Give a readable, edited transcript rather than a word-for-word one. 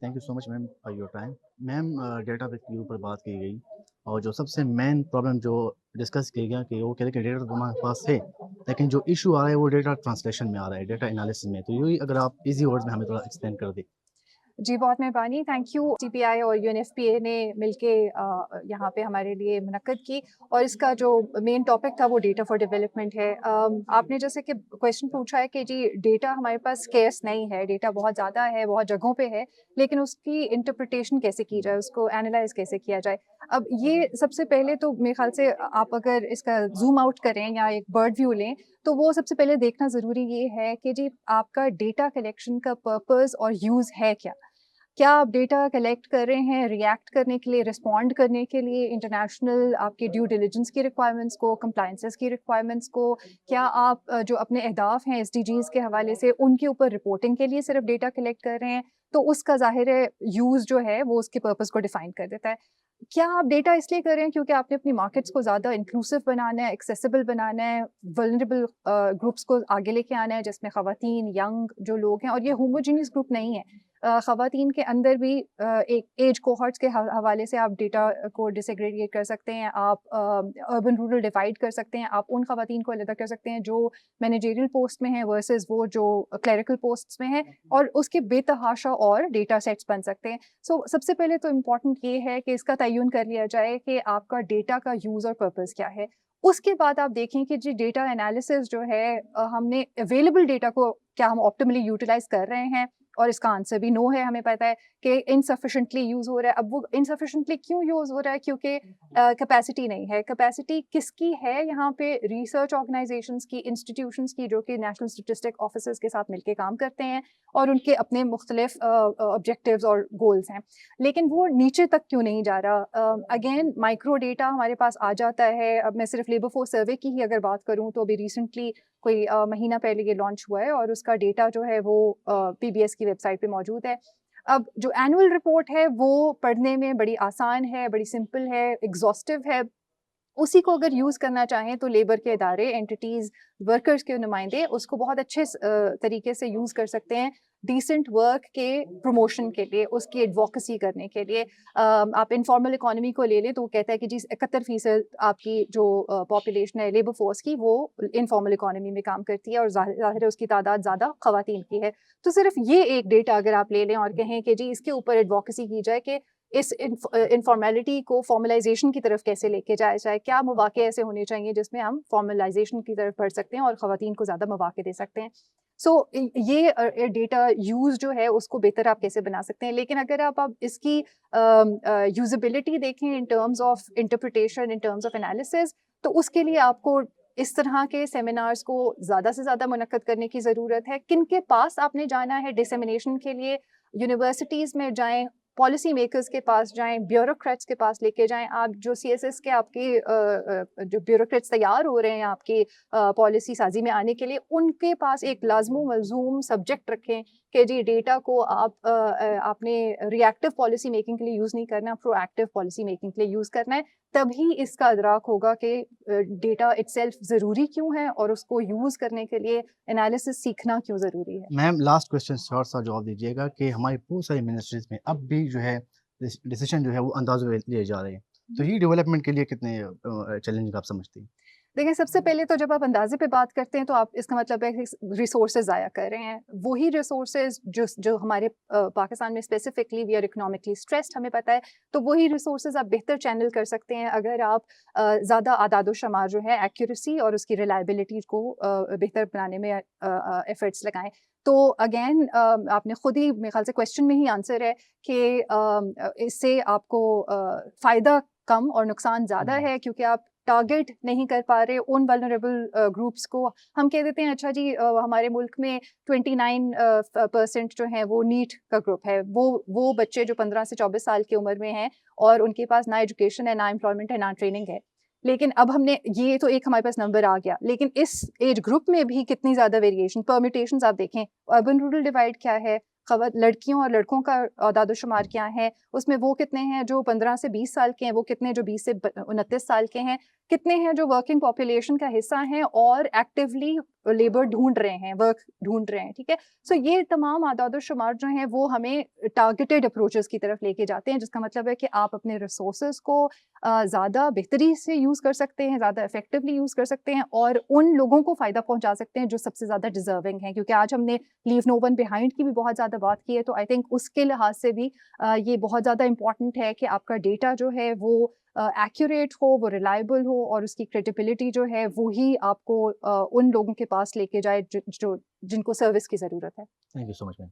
Thank you so much ma'am for your time. Ma'am data के ऊपर बात की गई और जो सबसे मेन प्रॉब्लम जो डिस्कस किया गया कि वो कह रहे कि डेटा तो हमारे पास है, लेकिन जो इशू आ रहा है वो डेटा ट्रांसलेशन में आ रहा है, डेटा एनालिसिस में। तो यही अगर आप इजी वर्ड्स में हमें थोड़ा एक्सप्लेन कर दें। जी, बहुत मेहरबानी। थैंक यू टीपीआई और यूएनएफपीए ने मिलके यहाँ पे हमारे लिए मुनक्कद की और इसका जो मेन टॉपिक था वो डेटा फॉर डेवलपमेंट है। आपने जैसे कि क्वेश्चन पूछा है कि जी डेटा हमारे पास स्केर्स नहीं है, डेटा बहुत ज़्यादा है, बहुत जगहों पे है, लेकिन उसकी इंटरप्रिटेशन कैसे की जाए, उसको एनालाइज़ कैसे किया जाए? अब ये सबसे पहले तो मेरे ख़्याल से आप अगर इसका ज़ूम आउट करें या एक बर्ड व्यू लें, तो वो सबसे पहले देखना ज़रूरी ये है कि जी आपका डेटा कलेक्शन का पर्पज़ और यूज़ है क्या? क्या आप डेटा कलेक्ट कर रहे हैं रिएक्ट करने के लिए, रिस्पॉन्ड करने के लिए इंटरनेशनल आपके ड्यू डिलिजेंस की रिक्वायरमेंट्स को, कंप्लायंसेस की रिक्वायरमेंट्स को? क्या आप जो अपने अहदाफ हैं एसडीजीज़ के हवाले से उनके ऊपर रिपोर्टिंग के लिए सिर्फ डेटा कलेक्ट कर रहे हैं? तो उसका ज़ाहिर है यूज़ जो है वो उसके पर्पज़ को डिफाइन कर देता है। क्या आप डेटा इसलिए कर रहे हैं क्योंकि आपने अपनी मार्केट्स को ज़्यादा इंक्लूसिव बनाना है, एक्सेसिबल बनाना है, वल्नरेबल ग्रुप्स को आगे लेके आना है जिसमें ख़वातीन, यंग जो लोग हैं और ये होमोजेनियस ग्रुप नहीं है। ख़वातीन के अंदर भी एक एज कोहॉर्ट्स के हवाले से आप डेटा को डिसएग्रीगेट कर सकते हैं, आप अर्बन रूरल डिवाइड कर सकते हैं, आप उन ख़वातीन को अलग कर सकते हैं जो मैनेजरियल पोस्ट में हैं वर्सेस वो जो क्लेरिकल पोस्ट्स में हैं और उसके बेतहाशा और डेटा सेट्स बन सकते हैं। सो सबसे पहले तो इम्पॉर्टेंट ये है कि इसका तयन कर लिया जाए कि आपका डेटा का यूज़ और पर्पज़ क्या है। उसके बाद आप देखें कि जी डेटा एनालिसिस जो है हमने अवेलेबल डेटा को क्या हम ऑप्टिमली यूटिलाइज़ कर रहे हैं? और इसका आंसर भी नो है, हमें पता है कि इनसफिशिएंटली यूज़ हो रहा है। अब वो इनसफिशिएंटली क्यों यूज़ हो रहा है? क्योंकि कैपेसिटी नहीं है। कैपेसिटी किसकी है यहाँ पे? रिसर्च ऑर्गनाइज़ेशंस की, इंस्टीट्यूशंस की जो कि नेशनल स्टैटिस्टिक ऑफिसर्स के साथ मिलके काम करते हैं और उनके अपने मुख्तलिफ ऑब्जेक्टिव्स और गोल्स हैं। लेकिन वो नीचे तक क्यों नहीं जा रहा? अगेन माइक्रो डेटा हमारे पास आ जाता है। अब मैं सिर्फ लेबर फोर्स सर्वे की ही अगर बात करूँ तो अभी रिसेंटली कोई महीना पहले ये लॉन्च हुआ है और उसका डेटा जो है वो पीबीएस की वेबसाइट पे मौजूद है। अब जो एनुअल रिपोर्ट है वो पढ़ने में बड़ी आसान है, बड़ी सिंपल है, एग्ज़ॉस्टिव है। उसी को अगर यूज़ करना चाहें तो लेबर के इदारे, एंटिटीज़, वर्कर्स के नुमाइंदे उसको बहुत अच्छे तरीके से यूज़ कर सकते हैं डिसेंट वर्क के प्रमोशन के लिए, उसकी एडवोकेसी करने के लिए। आप इनफॉर्मल इकोनॉमी को ले लें तो वो कहता है कि जी 71% आपकी जो पॉपुलेशन है लेबर फोर्स की वो इनफॉर्मल इकोनॉमी में काम करती है और ज़ाहिर है उसकी तादाद ज़्यादा ख़वातीन की है। तो सिर्फ ये एक डेटा अगर आप ले लें और कहें कि जी इसके ऊपर एडवोकेसी की जाए कि इस इनफॉर्मेलिटी को फॉर्मलाइजेशन की तरफ कैसे लेके जाया जाए? क्या मौक़े ऐसे होने चाहिए जिसमें हम फॉर्मलाइजेशन की तरफ बढ़ सकते हैं और ख़वातीन को ज़्यादा मौक़े दे सकते हैं? सो ये डेटा यूज़ जो है उसको बेहतर आप कैसे बना सकते हैं? लेकिन अगर आप इसकी यूज़ेबिलिटी देखें in terms of interpretation, in terms of analysis, तो उसके लिए आपको इस तरह के सेमिनार्स को ज़्यादा से ज़्यादा मुनक्कद करने की ज़रूरत है। किनके पास आपने जाना है डिसेमिनेशन के लिए? यूनिवर्सिटीज़ में जाएँ, पॉलिसी मेकर्स के पास जाएँ, ब्यूरोक्रेट्स के पास लेके जाएँ। आप जो सीएसएस के आपके जो ब्यूरोक्रेट्स तैयार हो रहे हैं आपकी पॉलिसी साज़ी में आने के लिए, उनके पास एक लाज़िम मलज़ूम सब्जेक्ट रखें कि जी डेटा को आपने रिएक्टिव पॉलिसी मेकिंग के लिए यूज़ नहीं करना, प्रोएक्टिव पॉलिसी मेकिंग के लिए यूज़ करना है। तभी इसका इदराक होगा कि डेटा इटसेल्फ ज़रूरी क्यों है और उसको यूज़ करने के लिए एनालिसिस सीखना क्यों ज़रूरी है। मैम लास्ट क्वेश्चन शॉर्ट सा जवाब दीजिएगा कि हमारी बहुत सारी मिनिस्ट्रीज़ में अब भी जो है डिसीज़न जो है वो अंदाज़े में लिए जा रहे हैं। तो ये डेवलपमेंट के लिए कितने चैलेंजिंग आप समझती हैं? देखिए, सबसे पहले तो जब आप अंदाज़े पे बात करते हैं तो आप इसका मतलब है कि रिसोर्सेज़ ज़ाया कर रहे हैं। वही रिसोर्सेज़ जो हमारे पाकिस्तान में specifically we are economically stressed हमें पता है, तो वही रिसोर्सेज़ आप बेहतर चैनल कर सकते हैं अगर आप ज़्यादा आदाद-ओ-शुमार जो है एक्यूरेसी और उसकी रिलायबिलिटी को बेहतर बनाने में एफर्ट्स लगाएँ। तो अगेन आपने खुद ही मेरे ख़्याल से क्वेश्चन में ही आंसर है कि इससे आपको फ़ायदा कम और नुकसान ज़्यादा हुँ। है क्योंकि आप टारगेट नहीं कर पा रहे उन वल्नरेबल ग्रुप्स को। हम कह देते हैं अच्छा जी हमारे मुल्क में 29% जो हैं वो नीट का ग्रुप है। वो बच्चे जो 15 से 24 साल की उम्र में हैं और उनके पास ना एजुकेशन है, ना एम्प्लॉयमेंट है, ना ट्रेनिंग है। लेकिन अब हमने ये तो एक हमारे पास नंबर आ गया, लेकिन इस एज ग्रुप में भी कितनी ज़्यादा वेरिएशन, परम्यूटेशंस आप देखें, अर्बन रूरल डिवाइड क्या है, लड़कियों और लड़कों का आदाद-ओ-शुमार क्या है, उसमें वो कितने हैं जो 15 से 20 साल के हैं, वो कितने जो 20 से 29 साल के हैं, कितने हैं जो वर्किंग पॉपुलेशन का हिस्सा हैं और एक्टिवली लेबर ढूंढ रहे हैं, वर्क ढूंढ रहे हैं, ठीक है। सो ये तमाम आदाद शुमार जो हैं वो हमें टारगेटेड अप्रोचेस की तरफ लेके जाते हैं, जिसका मतलब है कि आप अपने रिसोर्सेज को ज़्यादा बेहतरी से यूज़ कर सकते हैं, ज़्यादा इफेक्टिवली यूज़ कर सकते हैं और उन लोगों को फ़ायदा पहुंचा सकते हैं जो सबसे ज़्यादा डिजर्विंग हैं। क्योंकि आज हमने लीव नो वन बिहाइंड की भी बहुत ज़्यादा बात की है, तो आई थिंक उसके लिहाज से भी ये बहुत ज़्यादा इंपॉर्टेंट है कि आपका डेटा जो है वो एक्यूरेट हो, वो रिलायबल हो और उसकी क्रेडिबिलिटी जो है वो ही आपको उन लोगों के पास लेके जाए जिनको सर्विस की ज़रूरत है। Thank you so much ma'am.